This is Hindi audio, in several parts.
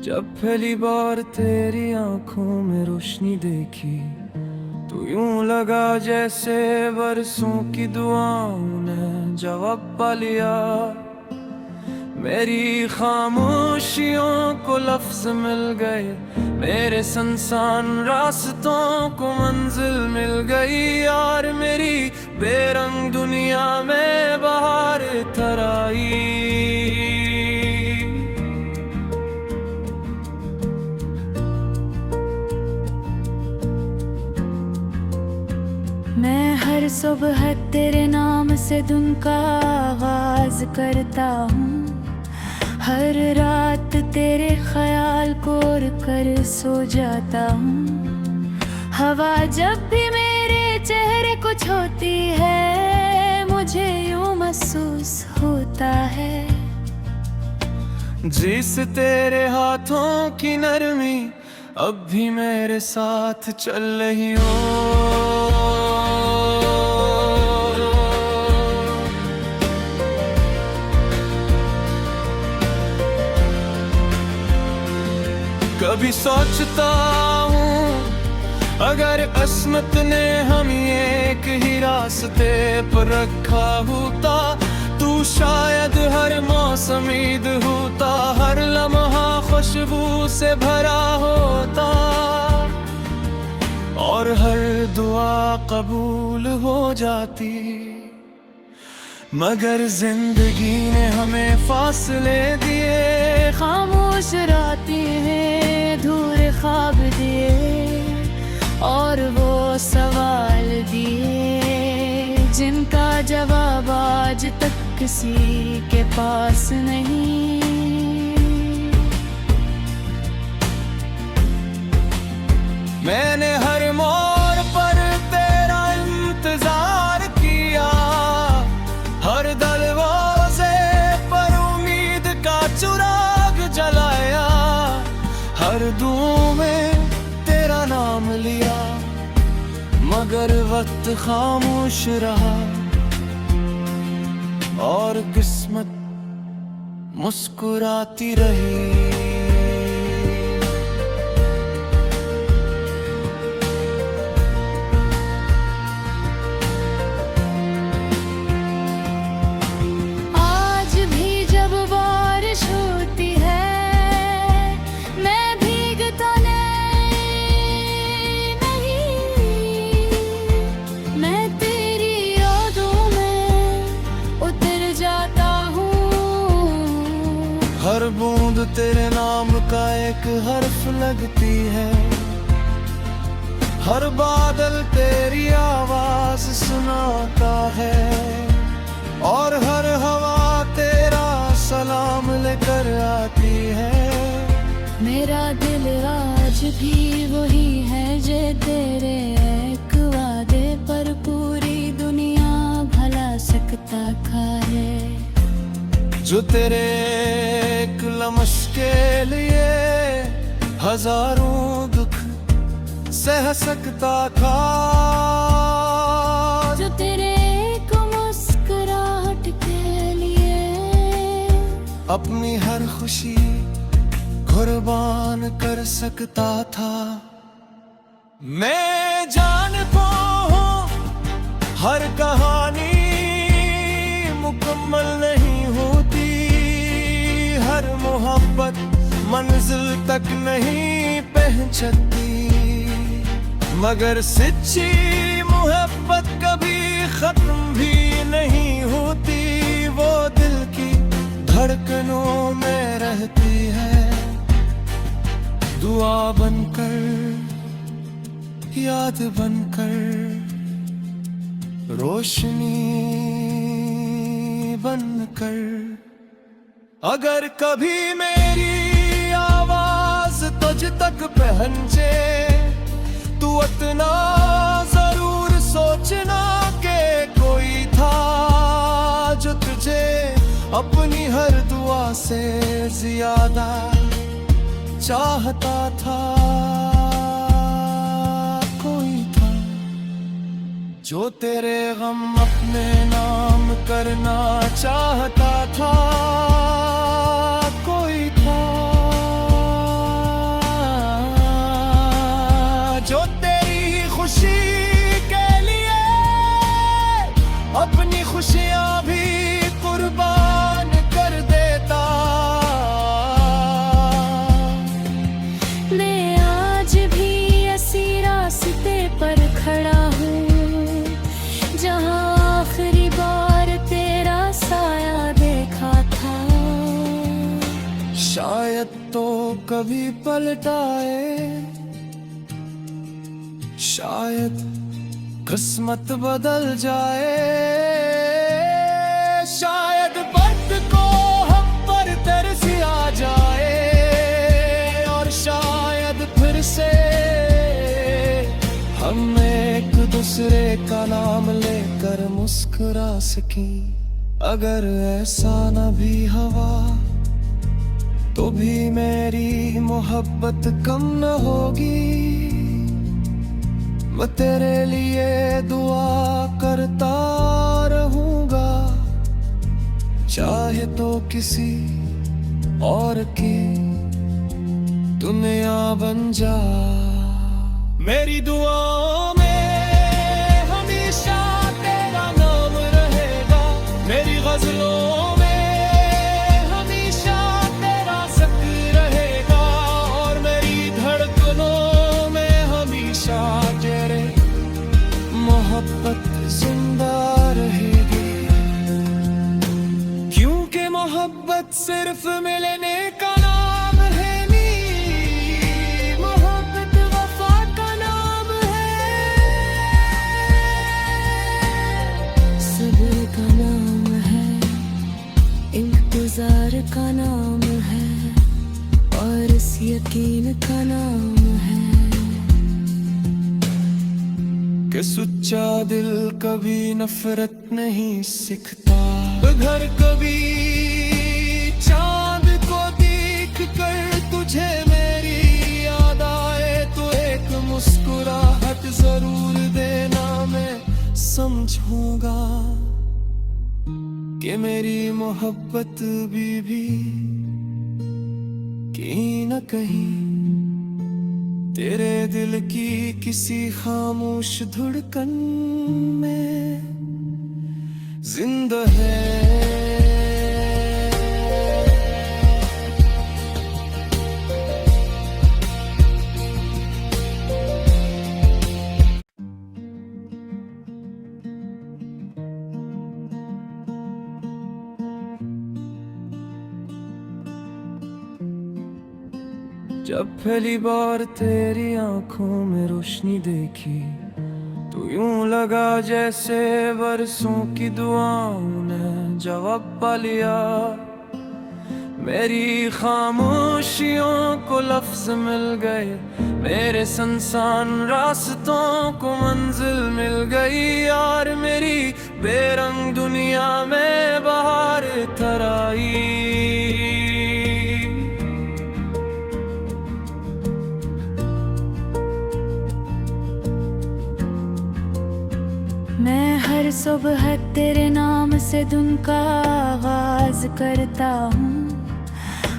जब पहली बार तेरी आंखों में रोशनी देखी तो यूं लगा जैसे बरसों की दुआओं ने जवाब पा लिया। मेरी खामोशियों को लफ्ज मिल गए, मेरे सुनसान रास्तों को मंजिल मिल गई। यार मेरी बेरंग दुनिया में बहार इधर आई। मैं हर सुबह तेरे नाम से दिन का आगाज करता हूँ, हर रात तेरे ख्याल को कर सो जाता हूँ। हवा जब भी मेरे चेहरे को छूती है मुझे यूं महसूस होता है जिस तेरे हाथों की नरमी अब भी मेरे साथ चल रही हो। कभी सोचता हूँ अगर किस्मत ने हम एक ही रास्ते पर रखा होता तू शायद हर मौसम ईद होता, हर लम्हा खुशबू से भरा होता और हर दुआ कबूल हो जाती। मगर जिंदगी ने हमें फासले दिए, खामोश रातें हैं अधूरे ख्वाब दिए और वो सवाल दिए जिनका जवाब आज तक किसी के पास नहीं। मैंने हर मोड़ पर तेरा इंतजार किया, हर दरवाजे पर उम्मीद का चिराग जलाया, हर दुआ में तेरा नाम लिया मगर वक्त खामोश रहा और किस्मत मुस्कुराती रही। हर बूंद तेरे नाम का एक हर्फ लगती है, हर बादल तेरी आवाज सुनाता है और हर हवा तेरा सलाम लेकर आती है। मेरा दिल आज भी वही है जे तेरे एक वादे पर पूरी दुनिया भला सकता खाए, जो तेरे एक लम्हे के लिए हजारों दुख सह सकता था, जो तेरे एक मुस्कुराहट के लिए अपनी हर खुशी कुर्बान कर सकता था। मैं जानता हूँ हर कहानी मुकम्मल नहीं होती, हर मोहब्बत मंजिल तक नहीं पहुंचती, मगर सच्ची मोहब्बत कभी खत्म भी नहीं होती, वो दिल की धड़कनों में रहती है, दुआ बनकर याद बनकर रोशनी बनकर। अगर कभी मेरी आवाज तुझ तक पहुंचे तू इतना जरूर सोचना कि कोई था जो तुझे अपनी हर दुआ से ज्यादा चाहता था। कोई था जो तेरे गम अपने नाम करना चाहता था, कोई था खुशी के लिए अपनी खुशियां भी कुर्बान कर देता। मैं आज भी ऐसी रास्ते पर खड़ा हूँ जहाँ आखिरी बार तेरा साया देखा था। शायद तो कभी पलट आए, शायद किस्मत बदल जाए, शायद वक्त को हम पर तरस आ जाए, और शायद फिर से हम एक दूसरे का नाम लेकर मुस्कुरा सकें। अगर ऐसा न भी हवा तो भी मेरी मोहब्बत कम न होगी। मैं तेरे लिए दुआ करता रहूंगा, चाहे तो किसी और की दुनिया बन जा। मेरी दुआओं में हमेशा तेरा नाम रहेगा, मेरी गजलों में हमेशा तेरा जिक्र रहेगा, और मेरी धड़कनों में हमेशा तेरे मोहब्बत जिंदा रहेगी। क्योंकि मोहब्बत सिर्फ मिलने का नाम है नहीं, मोहब्बत वफा का नाम है, सब्र का नाम है, इंतजार का नाम है, और इस यकीन का नाम है कि सच्चा दिल कभी नफरत नहीं सीखता। घर कभी चांद को देख कर तुझे मेरी याद आए तो एक मुस्कुराहट जरूर देना, मैं समझूंगा कि मेरी मोहब्बत भी कहीं न कहीं तेरे दिल की किसी खामोश धड़कन में जिंदा है। जब पहली बार तेरी आंखों में रोशनी देखी तो यूं लगा जैसे बरसों की दुआओं ने जवाब पा लिया। मेरी खामोशियों को लफ्ज मिल गए, मेरे सुनसान रास्तों को मंजिल मिल गई, यार मेरी बेरंग दुनिया में बहार थराई। मैं हर सुबह तेरे नाम से दिन का आगाज करता हूँ,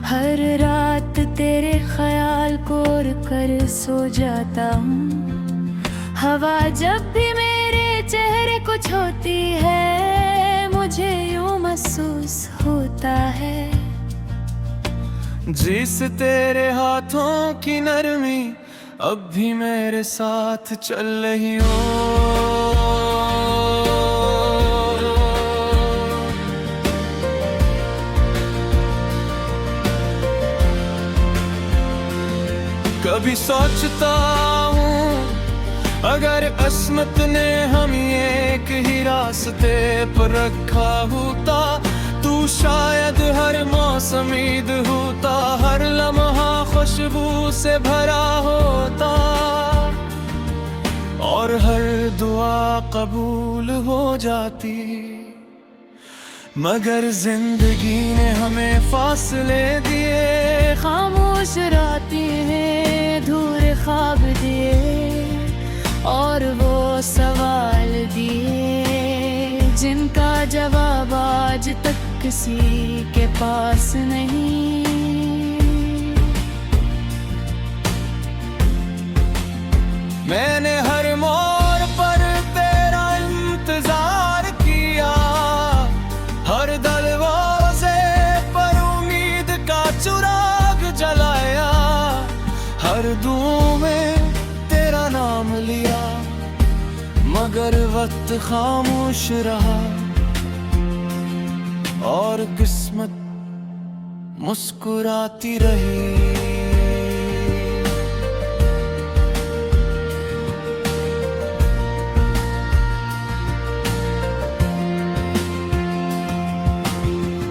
हर रात तेरे ख्याल कोर कर सो जाता हूँ। हवा जब भी मेरे चेहरे को छूती है मुझे यूं महसूस होता है जिस तेरे हाथों की नरमी अब भी मेरे साथ चल रही हो। कभी सोचता हूँ अगर किस्मत ने हम एक ही रास्ते पर रखा होता, तू शायद हर मौसम ईद होता, हर लम्हा खुशबू से भरा होता, और हर दुआ कबूल हो जाती। मगर जिंदगी ने हमें फासले दिए, खामोश रातें हैं धूरे ख्वाब दिए, और वो सवाल दिए जिनका जवाब आज तक किसी के पास नहीं। मैंने हर मौका मगर वक्त खामोश रहा और किस्मत मुस्कुराती रही।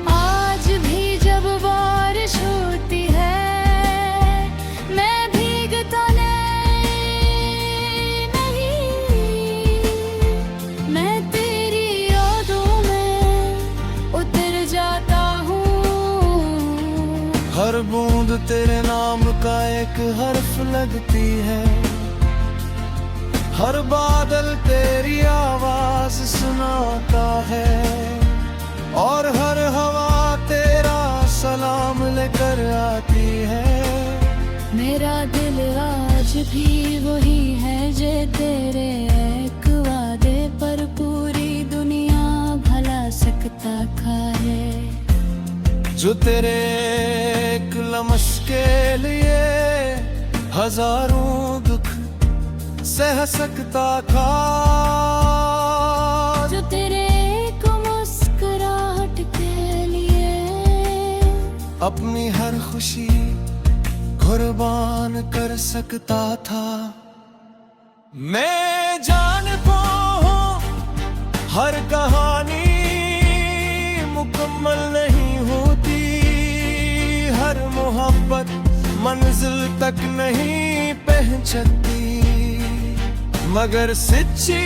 आज भी जब बारिश होती है मैं भीगता नहीं, मैं तेरी यादों में उतर जाता हूँ। हर बूंद तेरे नाम का एक हर्फ लगती है, हर बादल तेरी आवाज सुनाता है और हर हवा तेरा सलाम लेकर आती है। मेरा दिल आज भी वही है जे तेरे एक वादे पर पूरी दुनिया भला सकता खाए। जो तेरे एक लम्स के लिए हजारों दुख सह सकता था, जो तेरे एक मुस्कुराहट के लिए अपनी हर खुशी कुर्बान कर सकता था। मैं जानता हूँ हर कहानी मुकम्मल नहीं होती, हर मोहब्बत मंजिल तक नहीं पहुंचती, मगर सच्ची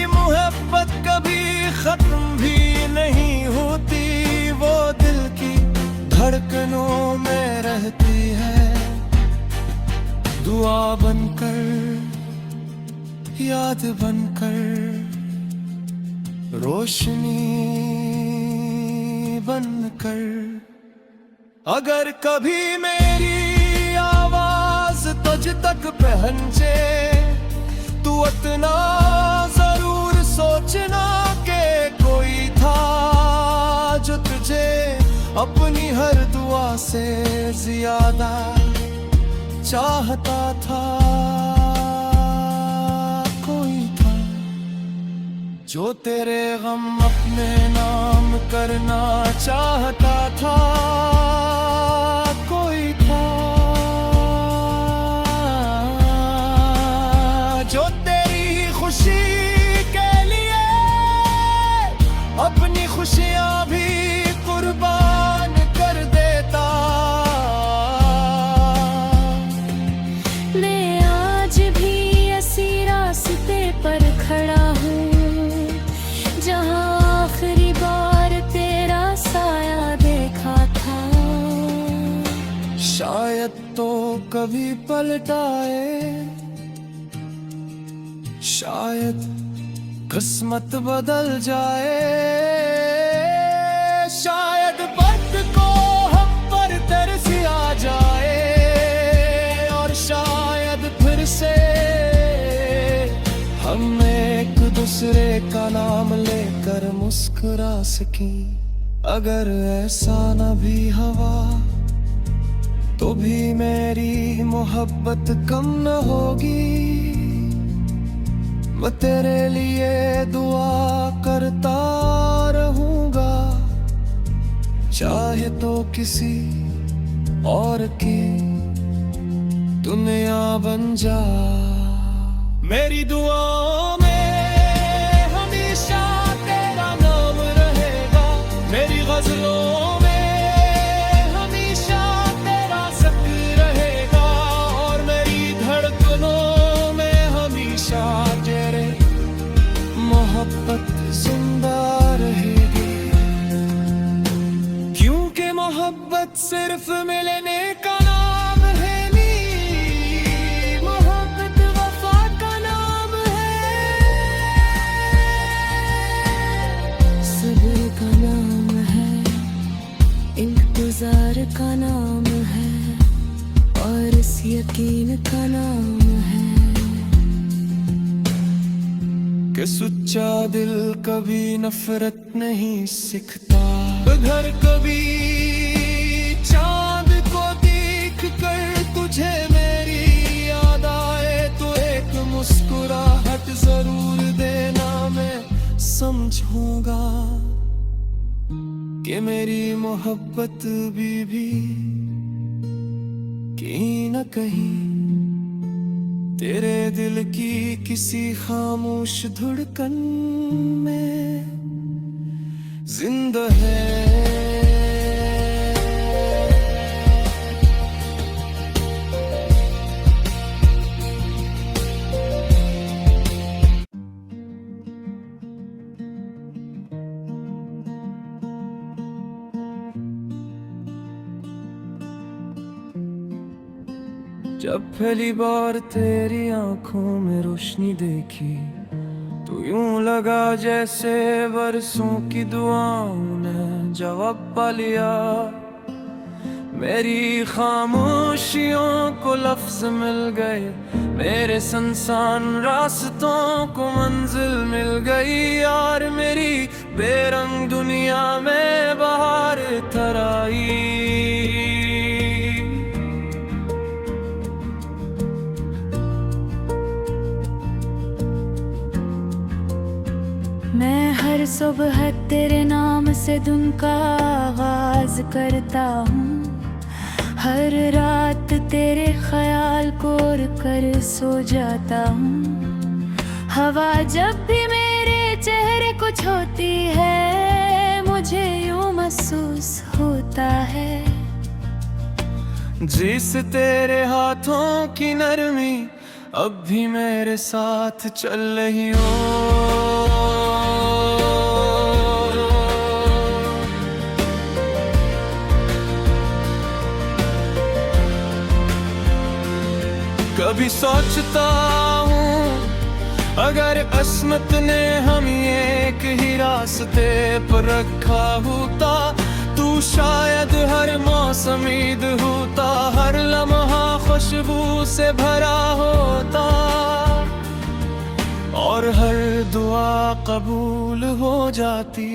मोहब्बत कभी खत्म भी नहीं होती। वो दिल की धड़कनों में रहती है, दुआ बनकर, याद बनकर, रोशनी बनकर। अगर कभी मेरी आवाज तुझ तक पहुंचे तू इतना जरूर सोचना कि कोई था जो तुझे अपनी हर दुआ से ज्यादा चाहता था। कोई था जो तेरे गम अपने नाम करना चाहता था। कोई था जो तेरी खुशी के लिए अपनी खुशियां भी कुर्बान कर देता। मैं आज भी ऐसी रास्ते पर खड़ा हूँ जहाँ आखिरी बार तेरा साया देखा था। शायद तो कभी पलटाए, शायद किस्मत बदल जाए, शायद वक्त को हम पर तरस आ जाए और शायद फिर से हम एक दूसरे का नाम लेकर मुस्कुरा सकें। अगर ऐसा न भी हवा तो भी मेरी मोहब्बत कम न होगी। मैं तेरे लिए दुआ करता रहूंगा, चाहे तो किसी और की दुनिया बन जा। मेरी दुआओं में हमेशा तेरा नाम रहेगा, मेरी गजलों में हमेशा तेरा जिक्र रहेगा और मेरी धड़कनों में हमेशा तेरे मोहब्बत जिंदा रहेगी। क्योंकि मोहब्बत सिर्फ मिलने का नाम है नहीं, मोहब्बत वफा का नाम है, सब्र का नाम है, इंतजार का नाम है और इस यकीन का नाम है कि सच्चा दिल कभी नफरत नहीं सीखता। घर कभी चांद को देख कर तुझे मेरी याद आए तो एक मुस्कुराहट कहूँगा कि मेरी मोहब्बत भी कहीं न कहीं तेरे दिल की किसी खामोश धड़कन में जिंदा है। जब पहली बार तेरी आंखों में रोशनी देखी तो यूं लगा जैसे बरसों की दुआओं ने जवाब पा लिया। मेरी खामोशियों को लफ्ज मिल गए, मेरे सुनसान रास्तों को मंजिल मिल गई। यार मेरी बेरंग दुनिया में बहार थराई। मैं हर सुबह तेरे नाम से दिन का आगाज करता हूँ, हर रात तेरे ख्याल कोर कर सो जाता हूँ। हवा जब भी मेरे चेहरे को छूती है मुझे यूं महसूस होता है जिस तेरे हाथों की नरमी अब भी मेरे साथ चल रही हो। कभी सोचता हूँ अगर किस्मत ने हम एक ही रास्ते पर रखा होता तू शायद हर मौसम ईद होता, हर लम्हा खुशबू से भरा होता और हर दुआ कबूल हो जाती।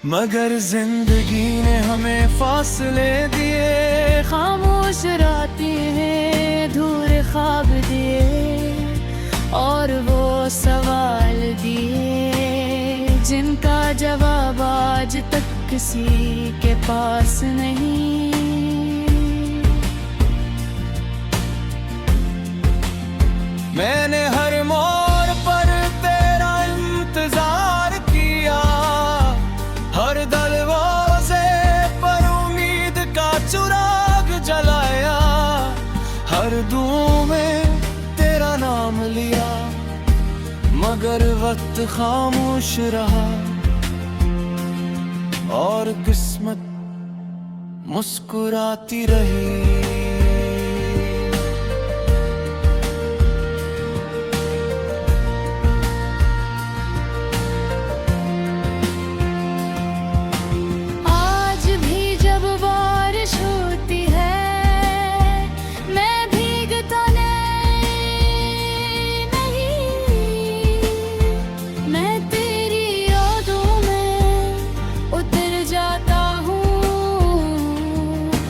मगर जिंदगी ने हमें फासले दिए, खामोश रातें हैं धूर ख्वाब दिए और वो सवाल दिए जिनका जवाब आज तक किसी के पास नहीं। मैंने हर मोड़ पर तेरा इंतजार किया, हर दरवाजे पर उम्मीद का चिराग जलाया, हर दुआ में तेरा नाम लिया मगर वक्त खामोश रहा और किस्मत मुस्कुराती रही।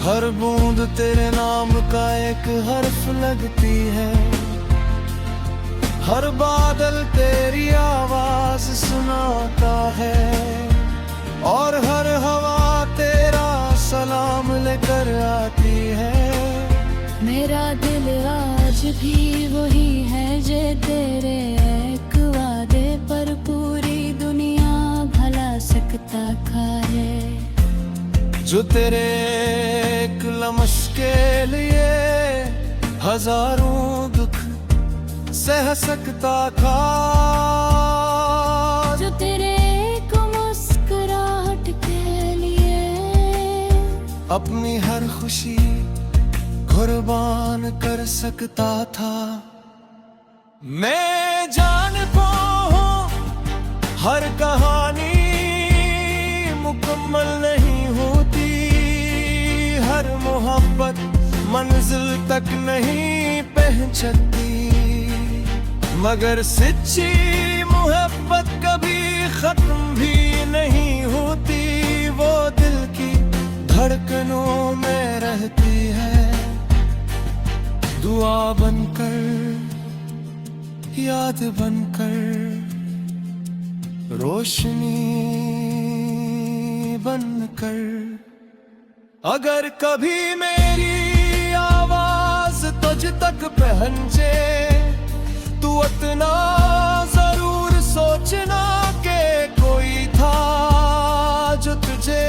हर बूंद तेरे नाम का एक हर्फ लगती है, हर बादल तेरी आवाज सुनाता है और हर हवा तेरा सलाम लेकर आती है। मेरा दिल आज भी वही है जे तेरे एक वादे पर पूरी दुनिया भला सकता खाए, जो तेरे एक लम्हे के लिए हजारों दुख सह सकता था, जो तेरे एक मुस्कुराहट के लिए अपनी हर खुशी कुर्बान कर सकता था। मैं जानता हूँ हर कहानी मुकम्मल नहीं होती, हर मोहब्बत मंजिल तक नहीं पहुंचती, मगर सच्ची मोहब्बत कभी खत्म भी नहीं होती, वो दिल की धड़कनों में रहती है, दुआ बनकर याद बनकर रोशनी बनकर। अगर कभी मेरी आवाज तुझ तक पहुंचे, तू इतना जरूर सोचना कि कोई था जो तुझे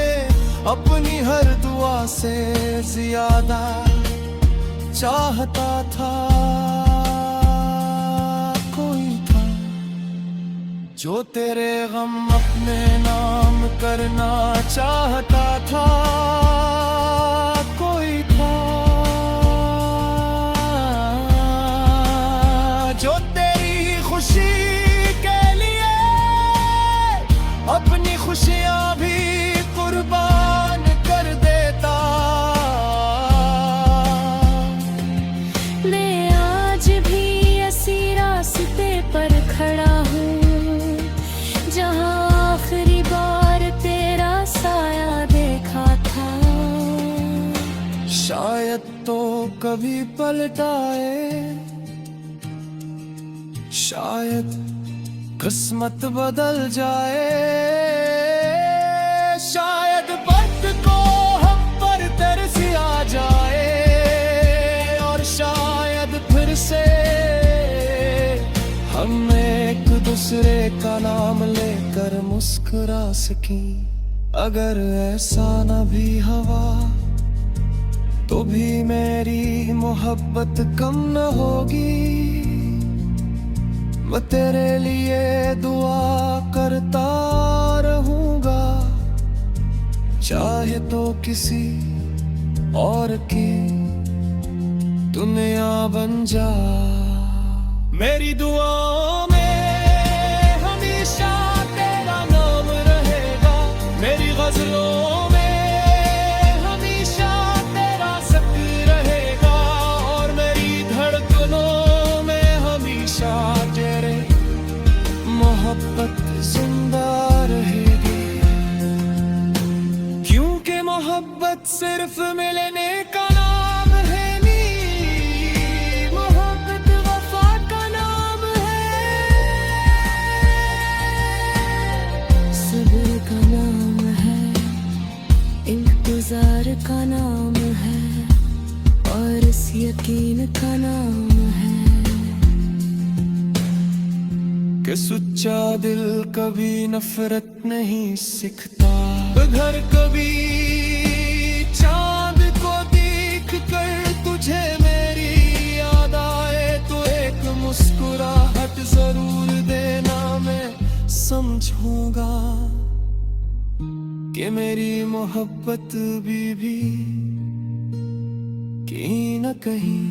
अपनी हर दुआ से ज्यादा चाहता था। कोई था जो तेरे गम अपने नाम करना चाहता था। कोई था जो तेरी खुशी के लिए अपनी खुशियां भी कुर्बान कर देता। मैं आज भी ऐसी रास्ते पर खड़ा हूँ जहाँ आखिरी बार तेरा साया देखा था। शायद तो कभी पलट आए, शायद किस्मत बदल जाए, शायद वक्त को हम पर तरस आ जाए, और शायद फिर से हम एक दूसरे का नाम लेकर मुस्कुरा सकें। अगर ऐसा न भी हवा तो भी मेरी मोहब्बत कम न होगी। मैं तेरे लिए दुआ करता रहूंगा, चाहे तो किसी और की दुनिया बन जा। मेरी दुआओं में हमेशा तेरा नाम रहेगा, मेरी गजलों में हमेशा तेरा जिक्र रहेगा, और मेरी धड़कनों में हमेशा तेरे मोहब्बत जिंदा रहेगी। क्योंकि मोहब्बत सिर्फ मिलने का नाम है नहीं, मोहब्बत वफा का नाम है, सब्र का नाम है, इंतजार का नाम है, और इस यकीन का नाम है कि सच्चा दिल कभी नफरत नहीं सीखता। घर कभी चांद को देख कर तुझे मेरी याद आए, तो एक मुस्कुराहट जरूर देना, मैं समझूंगा कि मेरी मोहब्बत भी कहीं न कहीं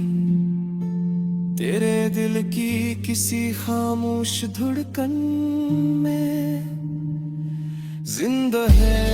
तेरे दिल की किसी खामोश धड़कन में जिंदा है।